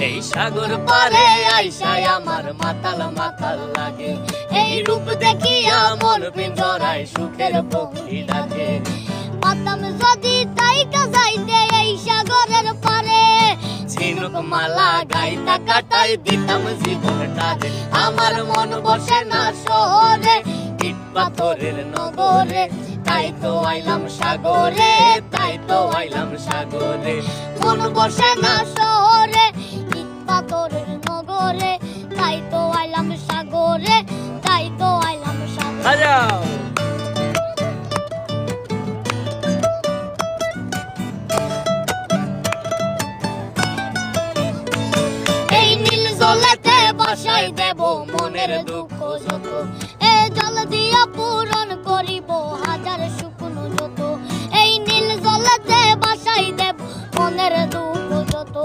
এই সাগর পারে আইসায় আমার মাতাল মাতাল লাগে, এই রূপ দেখিয়া মন পিঞ্জরায় সুখের পক্ষী ডাকে। পাতাম যদি তাইকা যাইতে এই সাগরের পারে, ঝিনুক মালা গাইতা কাটাই দিতাম জীবনটারে। আমার মন বসে না শহরে, ইট পাথরের নগরে, তাই তো আইলাম সাগরে, তাই তো আইলাম সাগরে। মন বসে না শহরে, ইট পাথরের নগরে, তাই তো আইলাম সাগরে, তাই তো আইলাম সাগরে। এই নীল জলেতে বাসাই দেব মনের দুঃখ যত, এ জল দিয়া পূরণ করিব হাজার শুকনো যত। এই নীল জলেতে বাসাই দেব মনের দুঃখ যত।